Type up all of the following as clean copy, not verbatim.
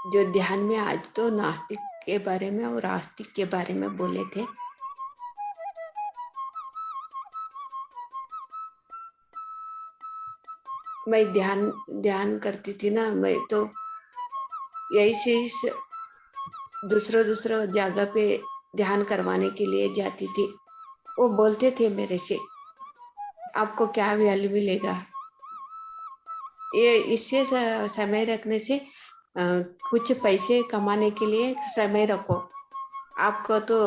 जो ध्यान में आज तो नास्तिक के बारे में और आस्तिक के बारे में बोले थे। मैं ध्यान ध्यान करती थी ना, मैं तो यही से दूसरों दूसरों जगह पे ध्यान करवाने के लिए जाती थी। वो बोलते थे मेरे से, आपको क्या वैल्यू मिलेगा, ये इससे समय रखने से कुछ पैसे कमाने के लिए समय रखो, आपको तो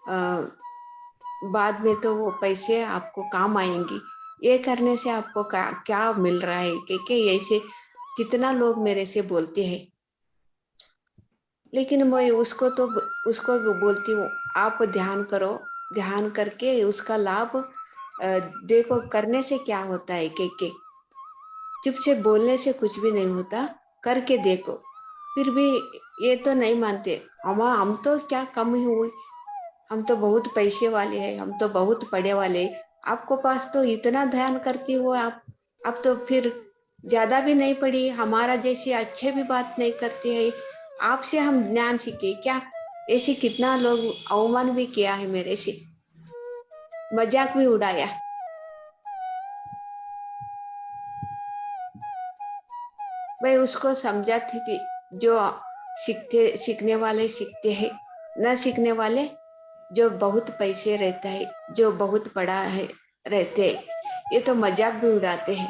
अ, बाद में तो वो पैसे आपको काम आएंगी। ये करने से आपको क्या मिल रहा है कि ऐसे कितना लोग मेरे से बोलते हैं। लेकिन मैं उसको भी बोलती हूँ, आप ध्यान करो, ध्यान करके उसका लाभ देखो, करने से क्या होता है के चुपचाप बोलने से कुछ भी नहीं होता, करके देखो। फिर भी ये तो नहीं मानते, हम तो क्या कम ही हुए, हम तो बहुत पैसे वाले हैं, हम तो बहुत पढ़े वाले हैं, आपको पास तो इतना ध्यान करती हो आप तो फिर ज्यादा भी नहीं पढ़ी, हमारा जैसे अच्छे भी बात नहीं करते हैं, आपसे हम ज्ञान सीखे क्या। ऐसे कितना लोग अवमान भी किया है मेरे से, मजाक भी उड़ाया। मैं उसको समझाती थी, जो सीखने वाले सीखते हैं, न सीखने वाले जो बहुत पैसे रहता है, जो बहुत पढ़ा है रहते हैं, ये तो मजाक भी उड़ाते हैं।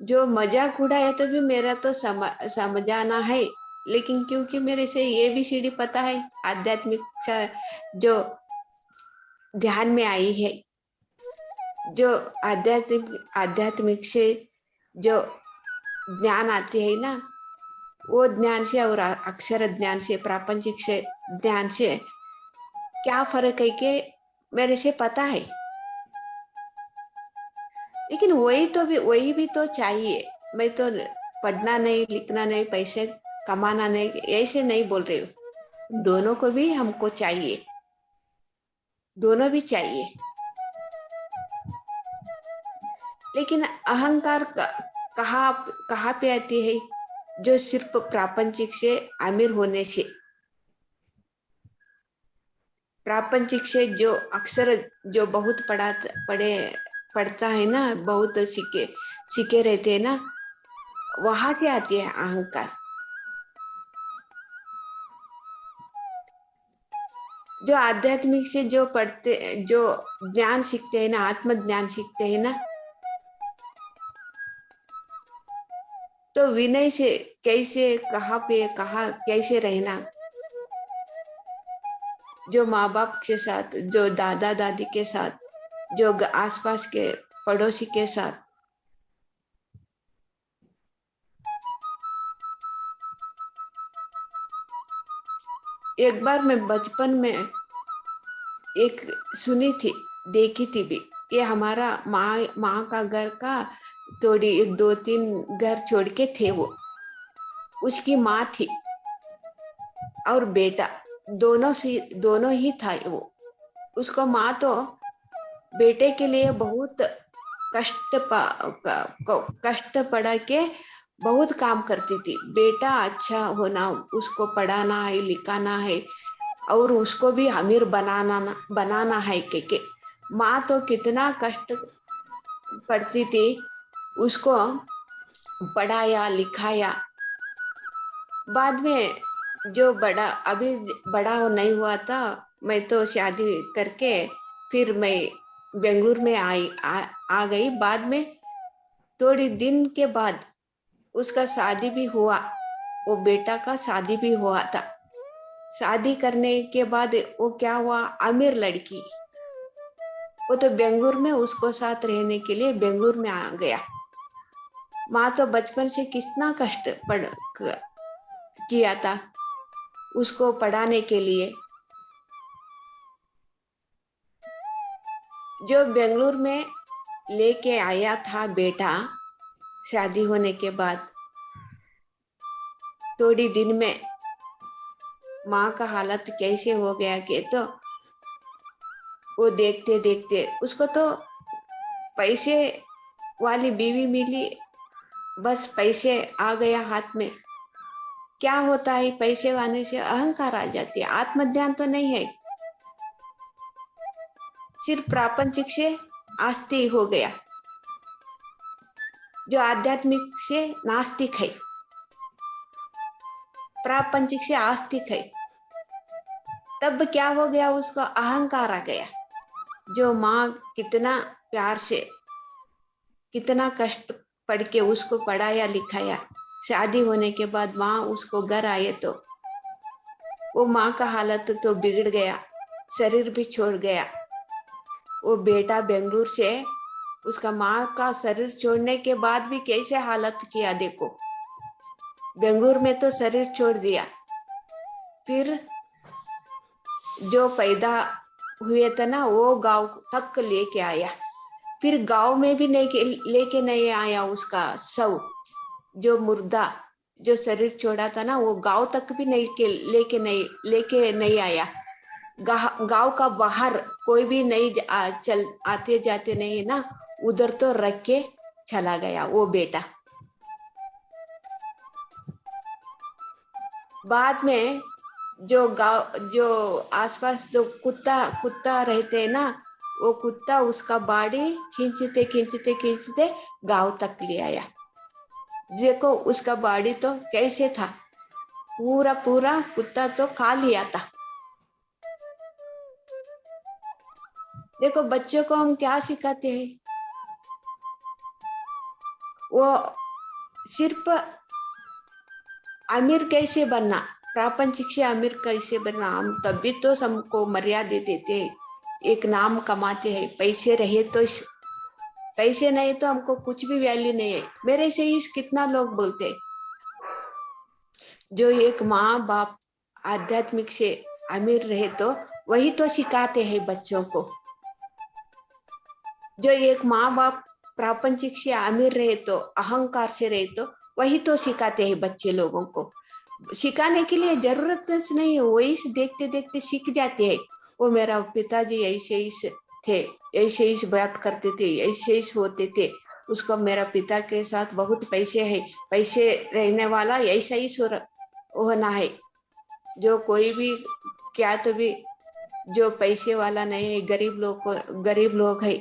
जो मजाक उड़ाए तो भी मेरा तो समझाना है, लेकिन क्योंकि मेरे से ये भी सीढ़ी पता है, आध्यात्मिक जो ध्यान में आई है, जो आध्यात्मिक आध्यात्मिक से जो ज्ञान आती है ना, वो ज्ञान से और अक्षर ज्ञान से, प्रापंचिक से ज्ञान से क्या फर्क है कि मेरे से पता है। लेकिन वही भी तो चाहिए। मैं तो पढ़ना नहीं, लिखना नहीं, पैसे कमाना नहीं, ऐसे नहीं बोल रही हूँ, दोनों को भी हमको चाहिए, दोनों भी चाहिए। लेकिन अहंकार कहाँ कहाँ पे आती है, जो सिर्फ प्रापंचिक से अमीर होने से, प्रापंचिक से जो अक्सर जो बहुत पढ़े पढ़ता है ना, बहुत सीखे सीखे रहते हैं ना, वहां से आती है अहंकार। जो आध्यात्मिक से जो पढ़ते, जो ज्ञान सीखते हैं ना, आत्म ज्ञान सीखते हैं ना, तो विनय से कैसे, कहाँ पे कहाँ कैसे रहना, जो माँ बाप के साथ, जो दादा दादी के साथ, जो आसपास के पड़ोसी के साथ। एक बार मैं बचपन में एक सुनी थी, देखी थी भी, ये हमारा माँ माँ का घर का थोड़ी एक दो तीन घर छोड़ के थे वो, उसकी माँ थी और बेटा, दोनों ही था वो। उसको माँ तो बेटे के लिए बहुत कष्ट पड़ा के बहुत काम करती थी, बेटा अच्छा होना, उसको पढ़ाना है, लिखाना है, और उसको भी अमीर बनाना है के माँ तो कितना कष्ट पड़ती थी, उसको पढ़ाया लिखाया। बाद में जो बड़ा अभी बड़ा हो नहीं हुआ था, मैं तो शादी करके फिर मैं बेंगलुरु में आ गई। बाद में थोड़ी दिन के बाद उसका शादी भी हुआ, वो बेटा का शादी भी हुआ था। शादी करने के बाद वो क्या हुआ, अमीर लड़की, वो तो बेंगलुरु में उसको साथ रहने के लिए बेंगलुरु में आ गया। माँ तो बचपन से कितना कष्ट किया था उसको पढ़ाने के लिए। जो बेंगलुरु में लेके आया था बेटा, शादी होने के बाद थोड़ी दिन में माँ का हालत कैसे हो गया कि तो वो देखते देखते उसको तो पैसे वाली बीवी मिली, बस पैसे आ गया हाथ में। क्या होता है, पैसे आने से अहंकार आ जाती है, आत्मज्ञान तो नहीं है, सिर्फ प्रापंचिक से आस्तिक हो गया। जो आध्यात्मिक से नास्तिक है, प्रापंचिक से आस्तिक है, तब क्या हो गया, उसको अहंकार आ गया। जो माँ कितना प्यार से, कितना कष्ट पढ़ के उसको पढ़ाया लिखाया, शादी होने के बाद माँ उसको घर आए तो वो माँ का हालत तो बिगड़ गया, शरीर भी छोड़ गया। वो बेटा बेंगलुरु से, उसका माँ का शरीर छोड़ने के बाद भी कैसे हालत किया देखो। बेंगलुरु में तो शरीर छोड़ दिया, फिर जो पैदा हुए थे ना वो गांव तक लेके आया, फिर गांव में भी नहीं लेके नहीं आया उसका शव, जो मुर्दा, जो शरीर छोड़ा था ना वो गांव तक भी नहीं के लेके नहीं आया। गांव का बाहर कोई भी नहीं चल आते जाते नहीं ना, उधर तो रख के चला गया वो बेटा। बाद में जो गांव, जो आसपास जो कुत्ता कुत्ता रहते हैं ना, वो कुत्ता उसका बॉडी खींचते खींचते खींचते गांव तक ले आया। देखो उसका बॉडी तो कैसे था, पूरा पूरा कुत्ता तो खा लिया था। देखो बच्चों को हम क्या सिखाते हैं, वो सिर्फ अमीर कैसे बनना, प्रापंचिक से अमीर कैसे बनना, हम तभी तो सबको मर्यादा देते हैं, एक नाम कमाते हैं, पैसे रहे तो पैसे नहीं तो हमको कुछ भी वैल्यू नहीं है। मेरे से ही कितना लोग बोलते हैं, जो एक माँ बाप आध्यात्मिक से अमीर रहे तो वही तो सिखाते हैं बच्चों को। जो एक माँ बाप प्रापंचिक से अमीर रहे तो, अहंकार से रहे तो वही तो सिखाते हैं बच्चे लोगों को। सिखाने के लिए जरूरत नहीं है, वही देखते देखते सीख जाते हैं। वो मेरा पिताजी ऐसे ही थे, ऐसे ही बात करते थे, ऐसे ही होते थे, उसको मेरा पिता के साथ बहुत पैसे है, पैसे रहने वाला ऐसा ही होना है। जो कोई भी क्या तो भी, जो पैसे वाला नहीं है, गरीब लोग को, गरीब लोग है,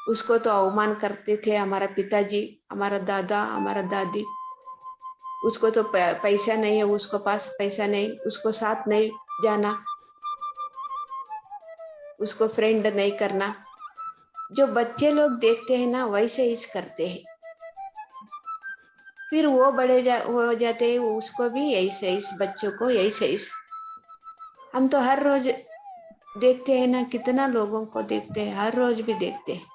उसको तो अवमान करते थे हमारा पिताजी, हमारा दादा, हमारा दादी। उसको तो पैसा नहीं है, उसको पास पैसा नहीं, उसको साथ नहीं जाना, उसको फ्रेंड नहीं करना। जो बच्चे लोग देखते हैं ना वैसे ही करते हैं, फिर वो हो जाते हैं, उसको भी यही सही, बच्चों को यही सही। हम तो हर रोज देखते हैं ना, कितना लोगों को देखते हैं, हर रोज भी देखते हैं।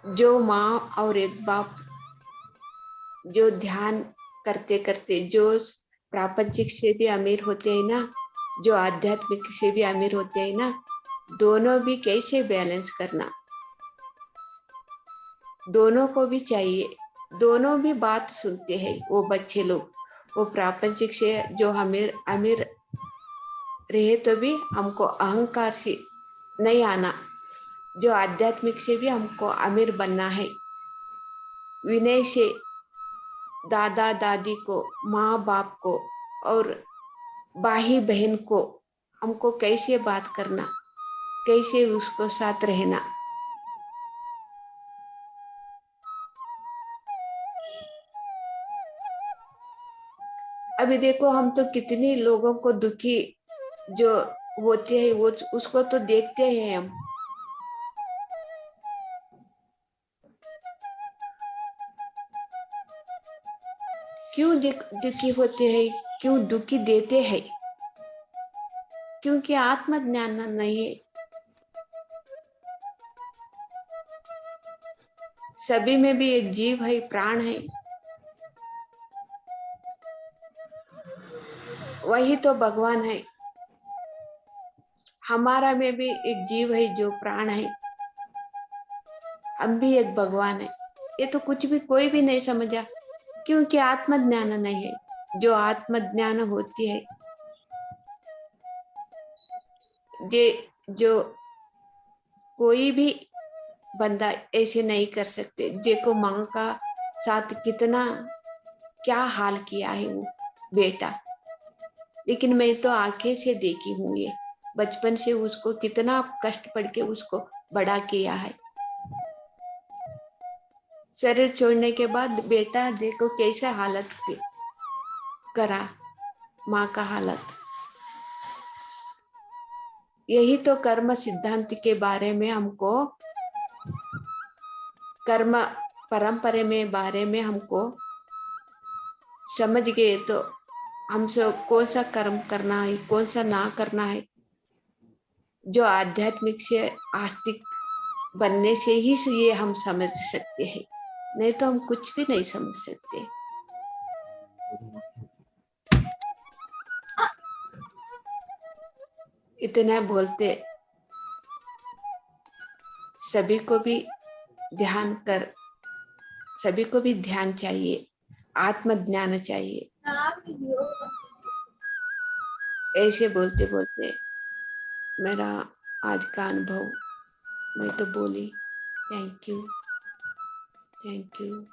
जो माँ और एक बाप जो ध्यान करते करते, जो प्रापंचिक से भी अमीर होते हैं ना, जो आध्यात्मिक से भी अमीर होते हैं ना, दोनों भी कैसे बैलेंस करना, दोनों को भी चाहिए, दोनों भी बात सुनते हैं वो बच्चे लोग। वो प्रापंचिक से जो अमीर अमीर रहे तो भी हमको अहंकार से नहीं आना, जो आध्यात्मिक से भी हमको अमीर बनना है। विनय से दादा दादी को, माँ बाप को और भाई बहन को हमको कैसे बात करना, कैसे उसको साथ रहना। अभी देखो हम तो कितनी लोगों को दुखी जो होते हैं वो उसको तो देखते हैं हम। क्यों दुखी होते हैं, क्यों दुखी देते हैं, क्योंकि आत्मज्ञान नहीं है। सभी में भी एक जीव है, प्राण है, वही तो भगवान है। हमारा में भी एक जीव है जो प्राण है, हम भी एक भगवान है। ये तो कुछ भी कोई भी नहीं समझा, क्योंकि आत्मज्ञान नहीं है। जो आत्मज्ञान होती है, जे जो कोई भी बंदा ऐसे नहीं कर सकते, जेको माँ का साथ कितना क्या हाल किया है वो बेटा। लेकिन मैं तो आंखें से देखी हूँ ये, बचपन से उसको कितना कष्ट पड़ के उसको बड़ा किया है। शरीर छोड़ने के बाद बेटा देखो कैसा हालत करा, माँ का हालत। यही तो कर्म सिद्धांत के बारे में हमको, कर्म परंपरा में बारे में हमको समझ गए तो हमसे कौन सा कर्म करना है कौन सा ना करना है, जो आध्यात्मिक से आस्तिक बनने से ही ये हम समझ सकते हैं, नहीं तो हम कुछ भी नहीं समझ सकते। इतना बोलते सभी को भी ध्यान कर, सभी को भी ध्यान चाहिए, आत्म ज्ञान चाहिए। ऐसे बोलते बोलते मेरा आज का अनुभव मैं तो बोली। Thank you, thank you.